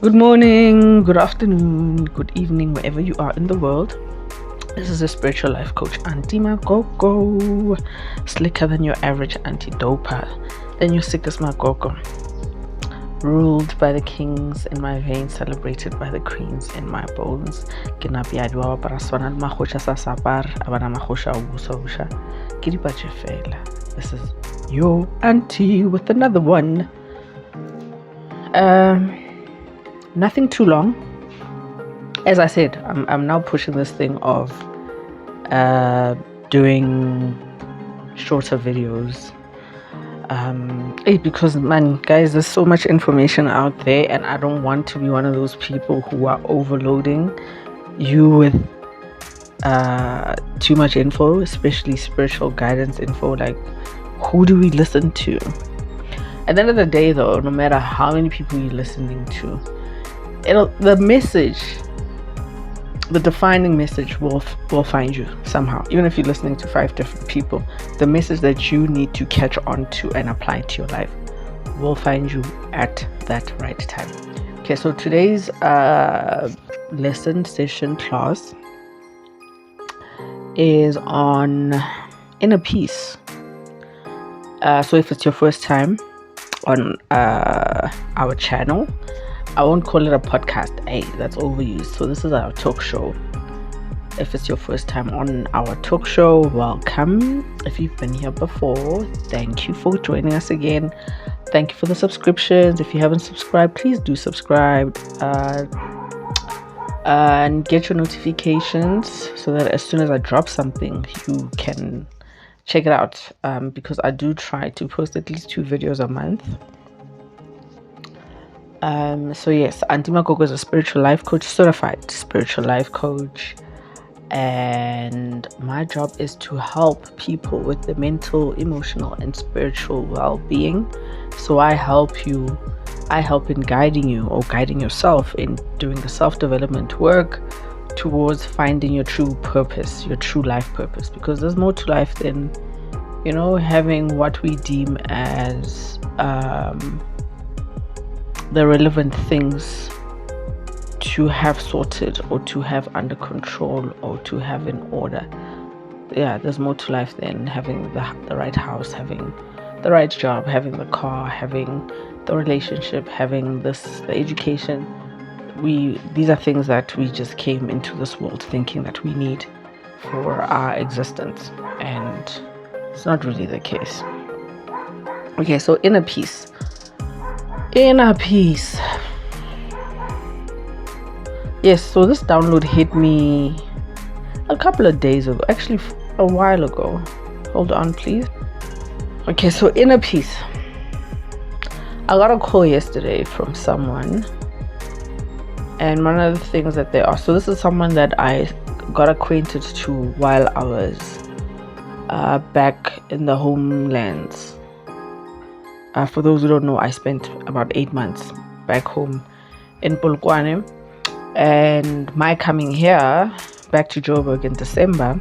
Good morning, good afternoon, good evening, wherever you are in the world. This is a spiritual life coach, Auntie Magogo. Slicker than your average anti-doper, than your sickest Magogo. Ruled by the kings in my veins, celebrated by the queens in my bones. Kinapiadwa paraswana mahosha sasapar, abana mahosha ubusosha. Kiripachefela. This is your auntie with another one. Nothing too long. As I said, I'm now pushing this thing of doing shorter videos. Because man, guys, there's so much information out there, and I don't want to be one of those people who are overloading you with too much info, especially spiritual guidance info. Like, who do we listen to? At the end of the day, though, no matter how many people you're listening to, the message, the defining message will find you somehow. Even if you're listening to 5 different people, the message that you need to catch on to and apply to your life will find you at that right time. Okay, so today's lesson session class is on inner peace. So if it's your first time on our channel, I won't call it a podcast. That's overused. So this is our talk show. If it's your first time on our talk show, welcome. If you've been here before, thank you for joining us again. Thank you for the subscriptions. If you haven't subscribed, please do subscribe and get your notifications so that as soon as I drop something, you can check it out, because I do try to post at least 2 videos a month. So yes, Auntie Magogo is a spiritual life coach, certified spiritual life coach, and my job is to help people with the mental, emotional, and spiritual well-being. So I help in guiding you or guiding yourself in doing the self-development work towards finding your true purpose, your true life purpose, because there's more to life than, having what we deem as the relevant things to have sorted or to have under control or to have in order. Yeah, there's more to life than having the right house, having the right job, having the car, having the relationship, having the education. These are things that we just came into this world thinking that we need for our existence, and it's not really the case. Okay, so inner peace. Yes, so this download hit me a couple of days ago, actually a while ago. Hold on, please. Okay, so inner peace. I got a call yesterday from someone, and one of the things that they are, so this is someone that I got acquainted to while I was back in the homelands. For those who don't know, I spent about 8 months back home in Polokwane, and my coming here back to Joburg in December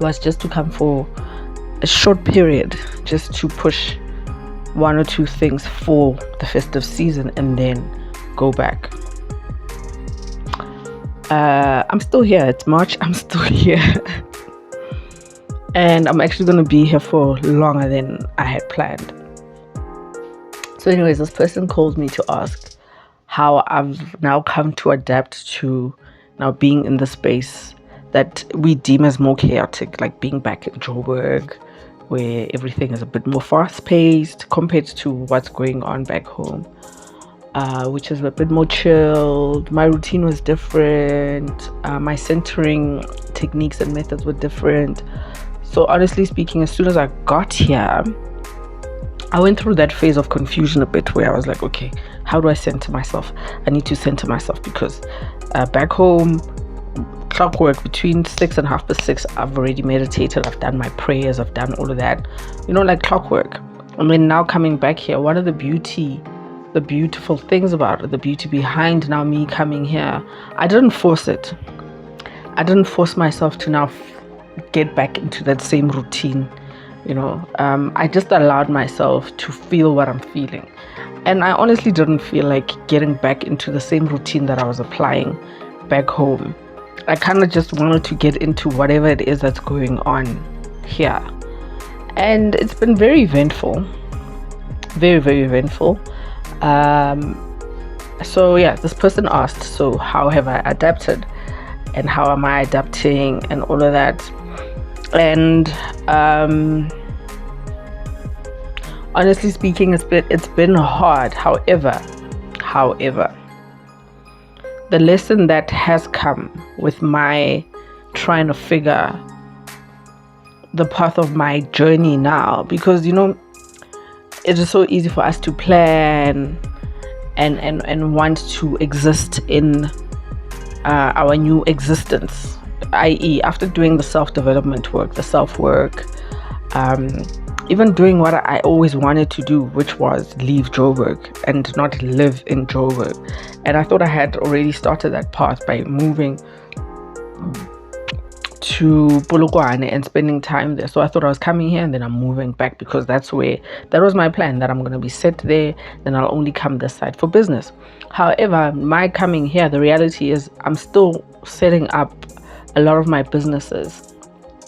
was just to come for a short period, just to push 1 or 2 things for the festive season and then go back. I'm still here. It's March. I'm still here. And I'm actually going to be here for longer than I had planned. So anyways, this person called me to ask how I've now come to adapt to now being in the space that we deem as more chaotic, like being back in Joburg, where everything is a bit more fast-paced compared to what's going on back home, which is a bit more chilled. My routine was different. My centering techniques and methods were different. So honestly speaking, as soon as I got here, I went through that phase of confusion a bit, where I was like, okay, how do I center myself? I need to center myself because back home, clockwork, between 6 and 6:30, I've already meditated, I've done my prayers, I've done all of that, like clockwork. And then now coming back here, one of the beautiful things about it, the beauty behind now me coming here, I didn't force it. I didn't force myself to now get back into that same routine. I just allowed myself to feel what I'm feeling. And I honestly didn't feel like getting back into the same routine that I was applying back home. I kind of just wanted to get into whatever it is that's going on here. And it's been very eventful. Very, very eventful. So yeah, this person asked, so how have I adapted? And how am I adapting and all of that? And honestly speaking, it's been hard. However, the lesson that has come with my trying to figure the path of my journey now, because it is so easy for us to plan and want to exist in our new existence, i.e. after doing the self-development work, the self-work, even doing what I always wanted to do, which was leave Joburg and not live in Joburg. And I thought I had already started that path by moving to Polokwane and spending time there. So I thought I was coming here and then I'm moving back, because that was my plan, that I'm going to be set there, then I'll only come this side for business. However, my coming here, the reality is I'm still setting up a lot of my businesses,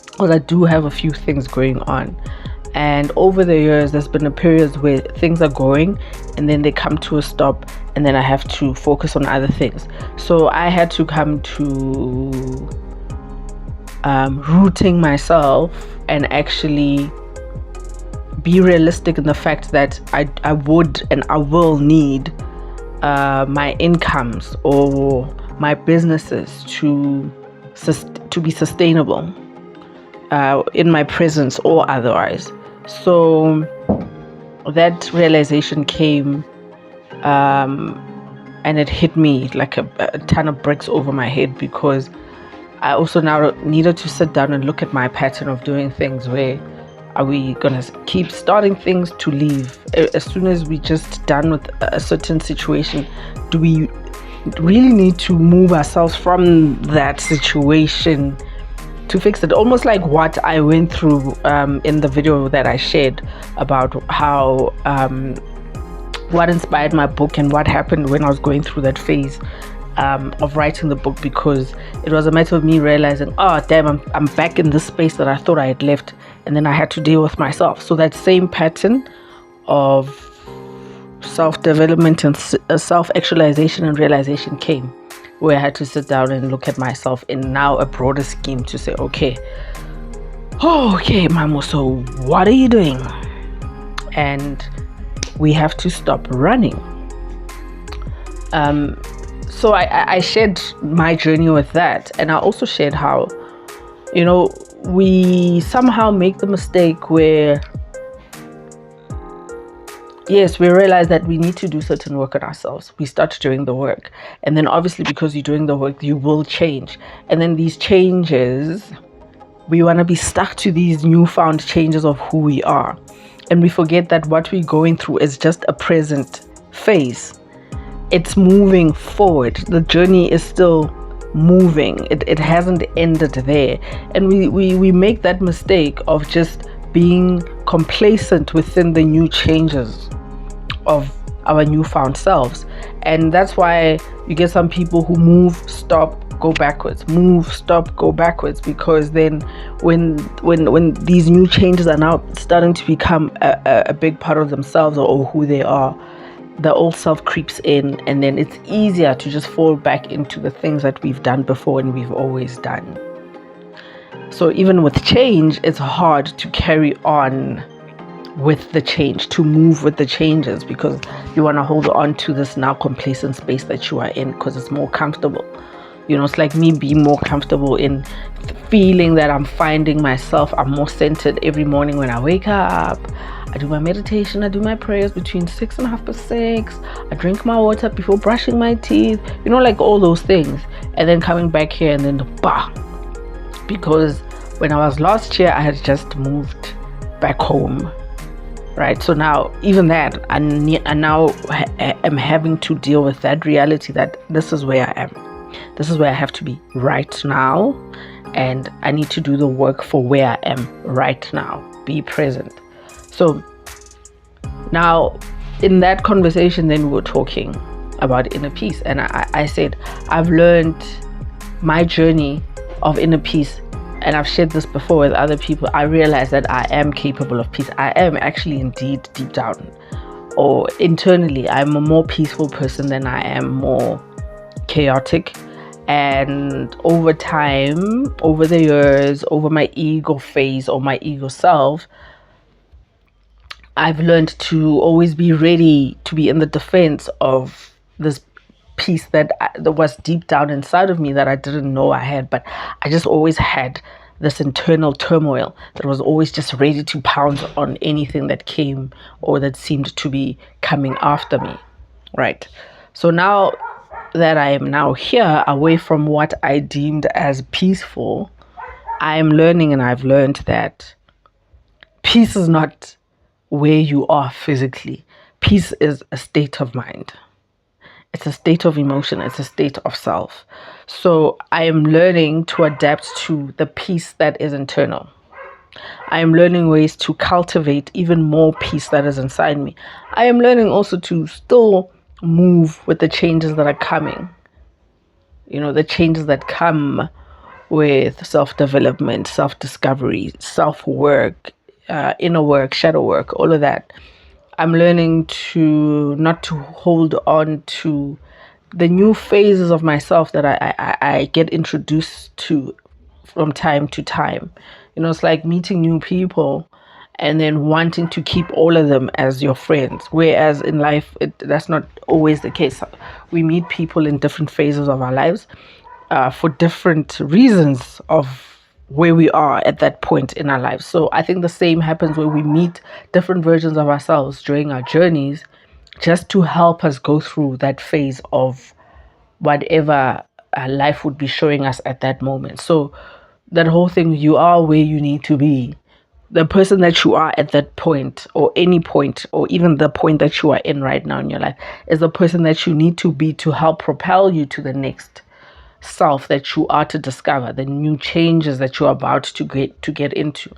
because I do have a few things going on. And over the years, there's been a period where things are going and then they come to a stop, and then I have to focus on other things. So I had to come to rooting myself and actually be realistic in the fact that I would and I will need my incomes or my businesses to be sustainable in my presence or otherwise. So that realization came and it hit me like a ton of bricks over my head, because I also now needed to sit down and look at my pattern of doing things. Where are we gonna keep starting things to leave? As soon as we just done with a certain situation, do we really need to move ourselves from that situation to fix it? Almost like what I went through in the video that I shared about how what inspired my book and what happened when I was going through that phase of writing the book, because it was a matter of me realizing, oh damn, I'm back in this space that I thought I had left, and then I had to deal with myself. So that same pattern of self-development and self-actualization and realization came, where I had to sit down and look at myself in now a broader scheme to say, okay, Mamo, so what are you doing? And we have to stop running. So I shared my journey with that, and I also shared how, we somehow make the mistake where, yes, we realize that we need to do certain work on ourselves. We start doing the work, and then obviously because you're doing the work, you will change. And then these changes, we want to be stuck to these newfound changes of who we are. And we forget that what we're going through is just a present phase. It's moving forward. The journey is still moving. It hasn't ended there. And we make that mistake of just being complacent within the new changes of our newfound selves. And that's why you get some people who move, stop, go backwards, move, stop, go backwards, because then when these new changes are now starting to become a big part of themselves or who they are, the old self creeps in, and then it's easier to just fall back into the things that we've done before and we've always done. So even with change, it's hard to carry on with the change, to move with the changes, because you want to hold on to this now complacent space that you are in, because it's more comfortable. It's like me being more comfortable in feeling that I'm finding myself. I'm more centered every morning when I wake up. I do my meditation, I do my prayers between 6:30 to 6. I drink my water before brushing my teeth, like all those things. And then coming back here and then because when I was last year, I had just moved back home, right? So now even that, I now am having to deal with that reality that this is where I am. This is where I have to be right now, and I need to do the work for where I am right now. Be present. So now in that conversation, then we were talking about inner peace, and I said, I've learned my journey of inner peace, and I've shared this before with other people. I realized that I am capable of peace. I am actually indeed deep down or internally, I'm a more peaceful person than I am more chaotic. And over time, over the years, over my ego phase or my ego self, I've learned to always be ready to be in the defense of this piece that was deep down inside of me that I didn't know I had, but I just always had this internal turmoil that was always just ready to pounce on anything that came or that seemed to be coming after me, right? So now that I am now here, away from what I deemed as peaceful, I am learning, and I've learned that peace is not where you are physically. Peace is a state of mind. It's a state of emotion. It's a state of self. So I am learning to adapt to the peace that is internal. I am learning ways to cultivate even more peace that is inside me. I am learning also to still move with the changes that are coming. You know, the changes that come with self-development, self-discovery, self-work, inner work, shadow work, all of that. I'm learning to not to hold on to the new phases of myself that I get introduced to from time to time. You know, it's like meeting new people and then wanting to keep all of them as your friends. Whereas in life, that's not always the case. We meet people in different phases of our lives for different reasons of where we are at that point in our lives. So I think the same happens where we meet different versions of ourselves during our journeys just to help us go through that phase of whatever life would be showing us at that moment. So that whole thing, you are where you need to be. The person that you are at that point, or any point, or even the point that you are in right now in your life, is the person that you need to be to help propel you to the next self that you are to discover, the new changes that you're about to get into.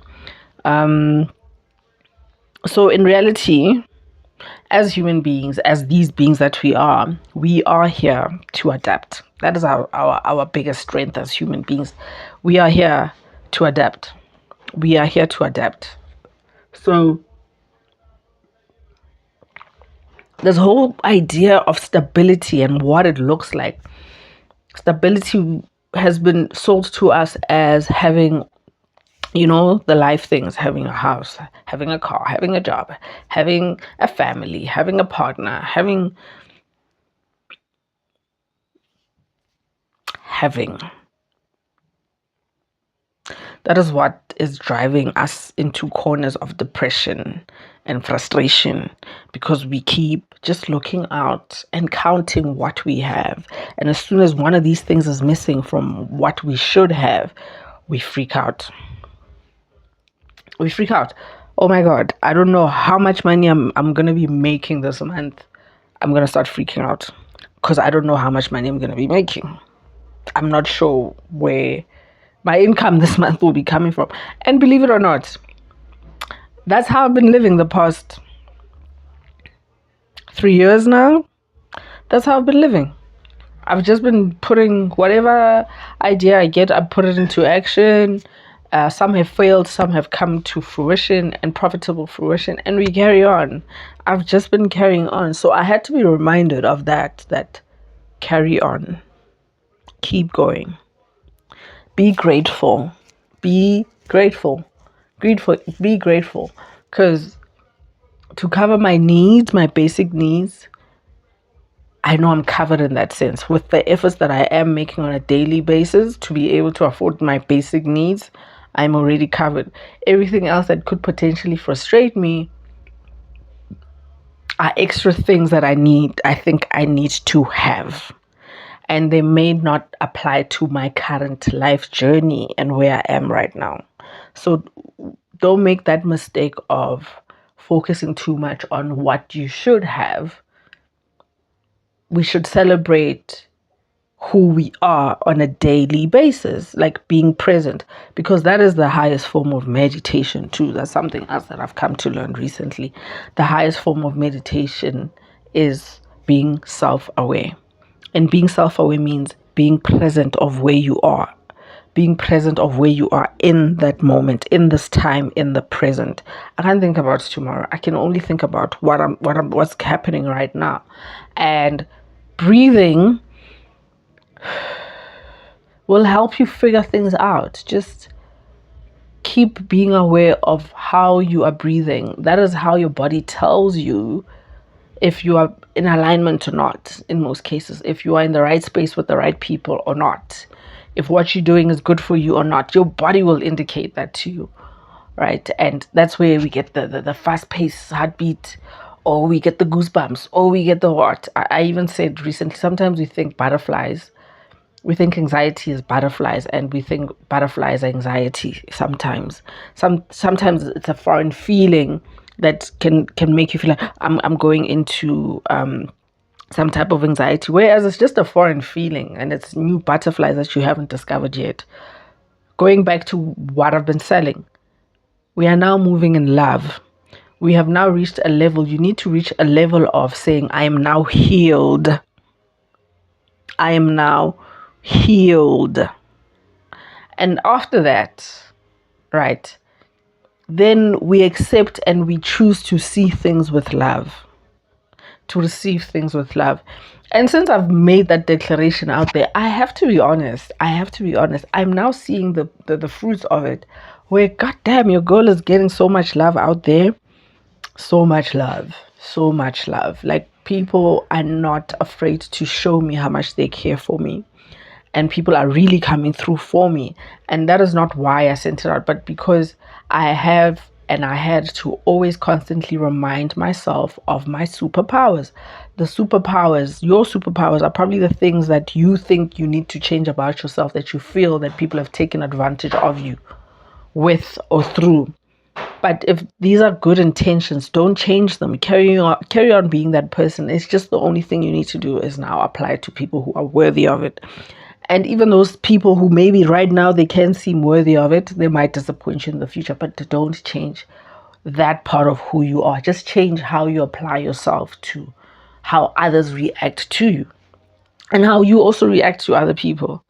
So in reality, as human beings, as these beings that we are here to adapt. That is our biggest strength as human beings. We are here to adapt. We are here to adapt. So this whole idea of stability and what it looks like, stability has been sold to us as having, you know, the life things: having a house, having a car, having a job, having a family, having a partner, having. That is what is driving us into corners of depression and frustration, because we keep just looking out and counting what we have. And as soon as one of these things is missing from what we should have, we freak out. We freak out. Oh my God, I don't know how much money I'm going to be making this month. I'm going to start freaking out because I don't know how much money I'm going to be making. I'm not sure where my income this month will be coming from. And believe it or not, that's how I've been living the past 3 years now. That's how I've been living. I've just been putting whatever idea I get, I put it into action. Some have failed, some have come to fruition and profitable fruition, and we carry on. I've just been carrying on. So I had to be reminded of that carry on, keep going, be grateful, be grateful, be grateful. Because to cover my needs, my basic needs, I know I'm covered in that sense. With the efforts that I am making on a daily basis to be able to afford my basic needs, I'm already covered. Everything else that could potentially frustrate me are extra things that I think I need to have. And they may not apply to my current life journey and where I am right now. So don't make that mistake of focusing too much on what you should have. We should celebrate who we are on a daily basis, like being present, because that is the highest form of meditation too. That's something else that I've come to learn recently. The highest form of meditation is being self-aware. And being self-aware means being present of where you are, being present of where you are in that moment, in this time, in the present. I can't think about tomorrow. I can only think about what's happening right now. And breathing will help you figure things out. Just keep being aware of how you are breathing. That is how your body tells you if you are in alignment or not, in most cases, if you are in the right space with the right people or not, if what you're doing is good for you or not. Your body will indicate that to you, right? And that's where we get the fast-paced heartbeat, or we get the goosebumps, or we get the what. I even said recently, sometimes we think butterflies. We think anxiety is butterflies, and we think butterflies anxiety sometimes. Sometimes it's a foreign feeling that can make you feel like I'm going into some type of anxiety, whereas it's just a foreign feeling and it's new butterflies that you haven't discovered yet. Going back to what I've been selling, we are now moving in love. We have now reached a level. You need to reach a level of saying, I am now healed. I am now healed. And after that, right, then we accept and we choose to see things with love, to receive things with love. And since I've made that declaration out there, I have to be honest. I'm now seeing the fruits of it. Where, goddamn, your girl is getting so much love out there. So much love. So much love. Like, people are not afraid to show me how much they care for me. And people are really coming through for me. And that is not why I sent it out, but because I have and I had to always constantly remind myself of my superpowers. The superpowers, your superpowers, are probably the things that you think you need to change about yourself, that you feel that people have taken advantage of you with or through. But if these are good intentions, don't change them. Carry on being that person. It's just the only thing you need to do is now apply it to people who are worthy of it. And even those people who maybe right now they can seem worthy of it, they might disappoint you in the future. But don't change that part of who you are. Just change how you apply yourself to how others react to you and how you also react to other people.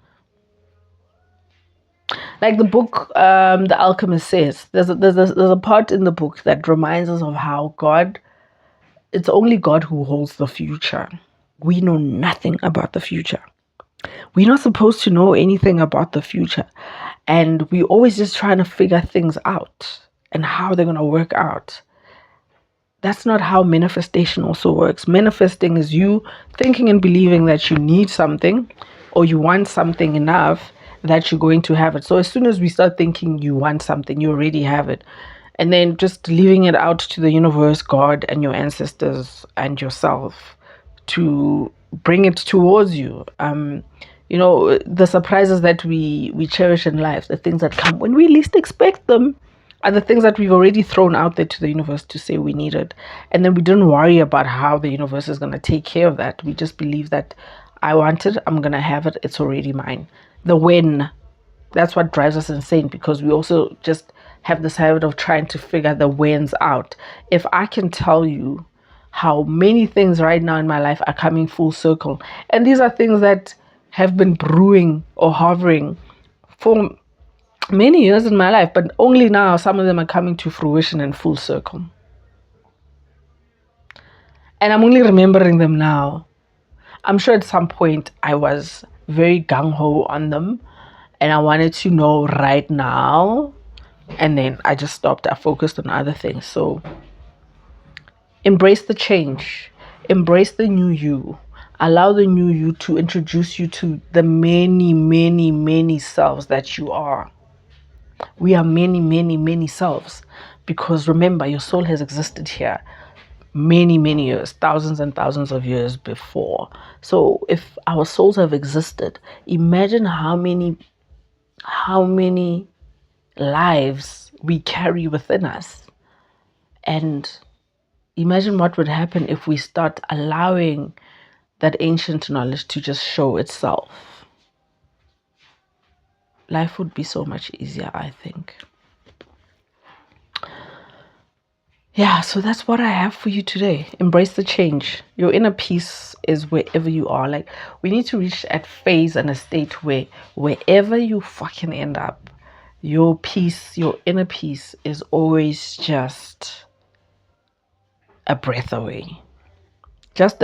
Like the book, The Alchemist says, there's a part in the book that reminds us of how it's only God who holds the future. We know nothing about the future. We're not supposed to know anything about the future. And we're always just trying to figure things out and how they're going to work out. That's not how manifestation also works. Manifesting is you thinking and believing that you need something or you want something enough that you're going to have it. So as soon as we start thinking you want something, you already have it. And then just leaving it out to the universe, God, and your ancestors and yourself to bring it towards you. The surprises that we cherish in life, the things that come when we least expect them, are the things that we've already thrown out there to the universe to say we need it. And then we don't worry about how the universe is going to take care of that. We just believe that I want it, I'm going to have it, it's already mine. The when, that's what drives us insane, because we also just have this habit of trying to figure the whens out. If I can tell you how many things right now in my life are coming full circle, and these are things that have been brewing or hovering for many years in my life, but only now some of them are coming to fruition in full circle. And I'm only remembering them now. I'm sure at some point I was very gung-ho on them and I wanted to know right now, and then I just stopped. I focused on other things. So embrace the change, embrace the new you, allow the new you to introduce you to the many, many, many selves that you are. We are many, many, many selves, because remember, your soul has existed here many, many years, thousands and thousands of years before. So if our souls have existed, imagine how many lives we carry within us. And imagine what would happen if we start allowing that ancient knowledge to just show itself, life would be so much easier, I think. Yeah, so that's what I have for you today. Embrace the change. Your inner peace is wherever you are. Like, we need to reach a phase and a state where wherever you fucking end up, your peace, your inner peace is always just a breath away. Just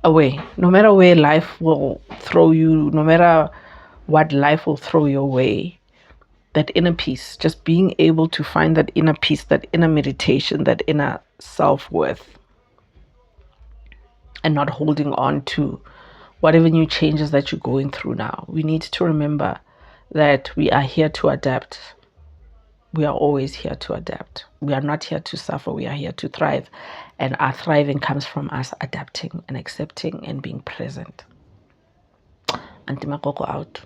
away. No matter where life will throw you, no matter what life will throw your way, that inner peace, just being able to find that inner peace, that inner meditation, that inner self-worth, and not holding on to whatever new changes that you're going through now. We need to remember that we are here to adapt. We are always here to adapt. We are not here to suffer. We are here to thrive. And our thriving comes from us adapting and accepting and being present. Auntie Makoko out.